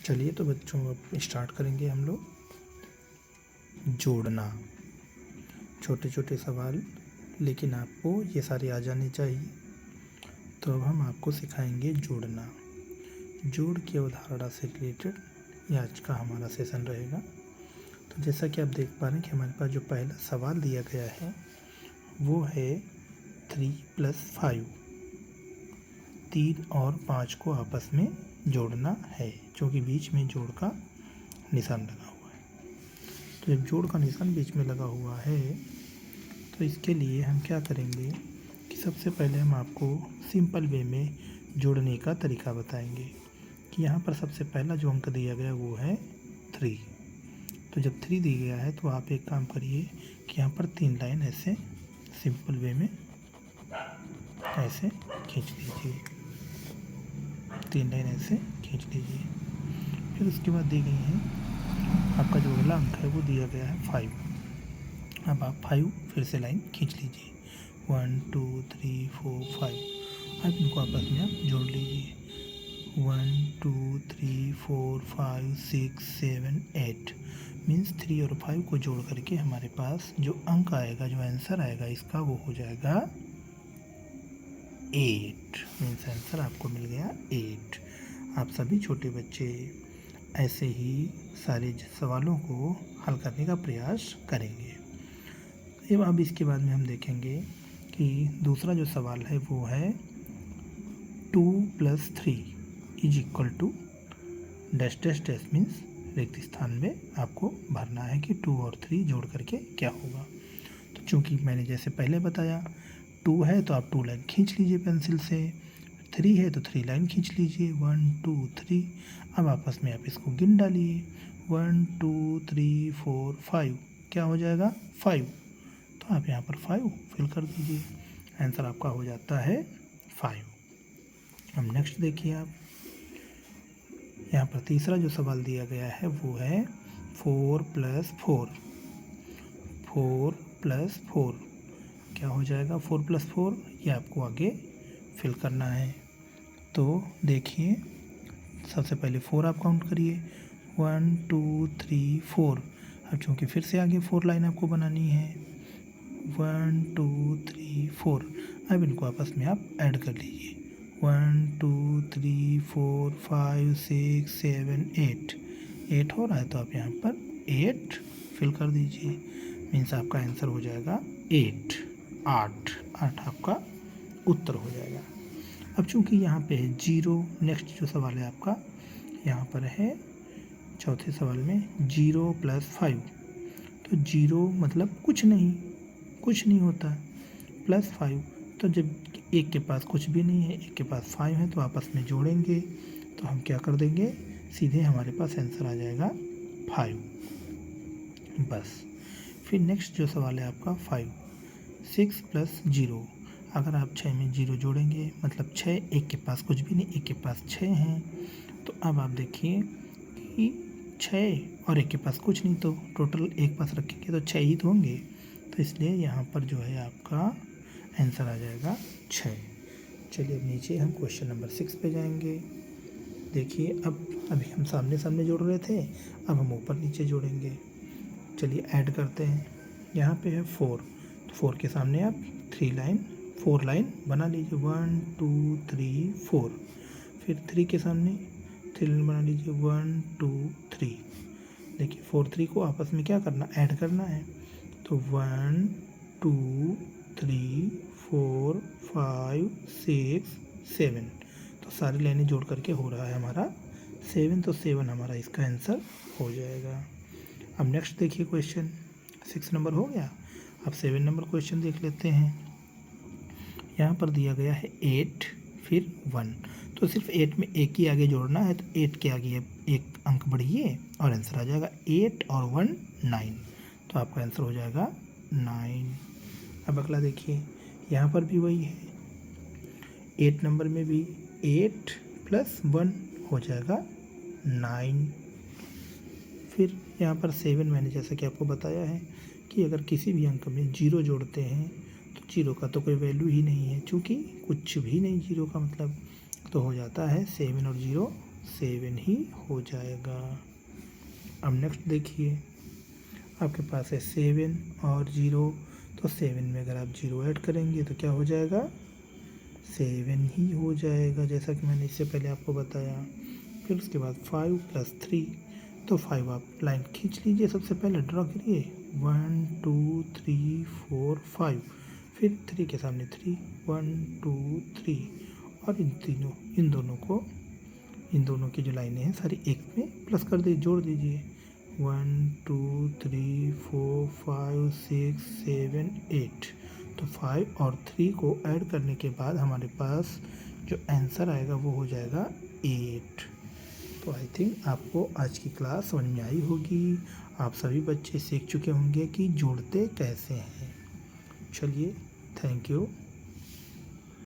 चलिए तो बच्चों अब स्टार्ट करेंगे हम लोग जोड़ना। छोटे छोटे सवाल, लेकिन आपको ये सारे आ जाने चाहिए। तो अब हम आपको सिखाएंगे जोड़ना। जोड़ की अवधारणा से रिलेटेड ये आज का हमारा सेशन रहेगा। तो जैसा कि आप देख पा रहे हैं कि हमारे पास जो पहला सवाल दिया गया है वो है 3 + 5। 3 और 5 को आपस में जोड़ना है, क्योंकि बीच में जोड़ का निशान लगा हुआ है। तो जब जोड़ का निशान बीच में लगा हुआ है तो इसके लिए हम क्या करेंगे कि सबसे पहले हम आपको सिंपल वे में जोड़ने का तरीका बताएंगे कि यहाँ पर सबसे पहला जो अंक दिया गया वो है 3। तो जब 3 दिया गया है तो आप एक काम करिए कि यहाँ पर 3 लाइन ऐसे सिंपल वे में ऐसे खींच लीजिए। 3 लाइन ऐसे खींच लीजिए। फिर उसके बाद दी गई है आपका जो अगला अंक है वो दिया गया है 5। अब आप 5 फिर से लाइन खींच लीजिए। 1 2 3 4 5। अब इनको आपस में आप जोड़ लीजिए। 1 2 3 4 5 6 7 8 मीन्स 3 और 5 को जोड़ करके हमारे पास जो अंक आएगा, जो आंसर आएगा इसका वो हो जाएगा 8। मीन्स आंसर आपको मिल गया 8। आप सभी छोटे बच्चे ऐसे ही सारे सवालों को हल करने का प्रयास करेंगे। अब इसके बाद में हम देखेंगे कि दूसरा जो सवाल है वो है 2 + 3 = डैश डैश डैश मीन्स रिक्त स्थान में आपको भरना है कि 2 और 3 जोड़ करके क्या होगा। तो चूँकि मैंने जैसे पहले बताया 2 है तो आप 2 लाइन खींच लीजिए पेंसिल से। 3 है तो 3 लाइन खींच लीजिए। 1 2 3। अब आपस में आप इसको गिन डालिए। 1 2 3 4 5 क्या हो जाएगा 5। तो आप यहाँ पर 5 फिल कर दीजिए। आंसर आपका हो जाता है 5। अब नेक्स्ट देखिए आप, यहाँ पर तीसरा जो सवाल दिया गया है वो है 4 + 4। 4 + 4 क्या हो जाएगा 4 + 4, ये आपको आगे फिल करना है। तो देखिए सबसे पहले 4 आप काउंट करिए। 1 2 3 4। अब चूँकि फिर से आगे 4 लाइन आपको बनानी है। 1 2 3 4। अब इनको आपस में आप ऐड कर लीजिए। 1 2 3 4 5 6 7 8। 8 हो रहा है तो आप यहाँ पर 8 फिल कर दीजिए। मीन्स आपका आंसर हो जाएगा 8। 8 आपका उत्तर हो जाएगा। अब चूँकि यहाँ पे है 0, नेक्स्ट जो सवाल है आपका यहाँ पर है चौथे सवाल में 0 + 5। तो 0 मतलब कुछ नहीं होता। +5 तो जब एक के पास कुछ भी नहीं है, एक के पास 5 है, तो आपस में जोड़ेंगे तो हम क्या कर देंगे, सीधे हमारे पास आंसर आ जाएगा 5 बस। फिर नेक्स्ट जो सवाल है आपका 5 6 + 0। अगर आप 6 में 0 जोड़ेंगे मतलब 6, एक के पास कुछ भी नहीं, एक के पास 6 हैं। तो अब आप देखिए कि 6 और एक के पास कुछ नहीं, तो टोटल एक पास रखेंगे तो 6 ही तो होंगे। तो इसलिए यहाँ पर जो है आपका आंसर आ जाएगा 6। चलिए अब नीचे हम क्वेश्चन नंबर 6 पे जाएंगे। देखिए अब अभी हम सामने सामने जोड़ रहे थे, अब हम ऊपर नीचे जोड़ेंगे। चलिए ऐड करते हैं। यहाँ पे है 4, तो 4 के सामने आप 4 लाइन बना लीजिए। 1 2 3 4। फिर 3 के सामने 3 लाइन बना लीजिए। 1 2 3। देखिए 4 3 को आपस में क्या करना, ऐड करना है। तो 1 2 3 4 5 6 7। तो सारी लाइनें जोड़ करके हो रहा है हमारा 7। तो 7 हमारा इसका आंसर हो जाएगा। अब नेक्स्ट देखिए क्वेश्चन 6 नंबर हो गया। अब 7 नंबर क्वेश्चन देख लेते हैं। यहाँ पर दिया गया है 8 फिर 1। तो सिर्फ 8 में एक ही आगे जोड़ना है, तो 8 के आगे एक अंक बढ़िए और आंसर आ जाएगा 8 और 1 9। तो आपका आंसर हो जाएगा 9। अब अगला देखिए, यहाँ पर भी वही है। 8 नंबर में भी 8 + 1 हो जाएगा 9। फिर यहाँ पर 7 मैंने जैसा कि आपको बताया है कि अगर किसी भी अंक में 0 जोड़ते हैं तो 0 का तो कोई वैल्यू ही नहीं है, चूँकि कुछ भी नहीं 0 का मतलब, तो हो जाता है 7 और 0 7 ही हो जाएगा। अब नेक्स्ट देखिए, आपके पास है 7 और 0, तो 7 में अगर आप 0 ऐड करेंगे तो क्या हो जाएगा, 7 ही हो जाएगा, जैसा कि मैंने इससे पहले आपको बताया। फिर उसके बाद 5 + 3, तो 5 आप लाइन खींच लीजिए, सबसे पहले ड्रॉ करिए 1 2 3 4 5, फिर 3 के सामने 3 1 2 3, और इन दोनों की जो लाइनें हैं सारी एक में प्लस कर दीजिए, जोड़ दीजिए 1 2 3 4 5 6 7 8। तो 5 और 3 को ऐड करने के बाद हमारे पास जो आंसर आएगा वो हो जाएगा 8। तो आई थिंक आपको आज की क्लास समझ में आई होगी। आप सभी बच्चे सीख चुके होंगे कि जोड़ते कैसे हैं। चलिए, थैंक यू।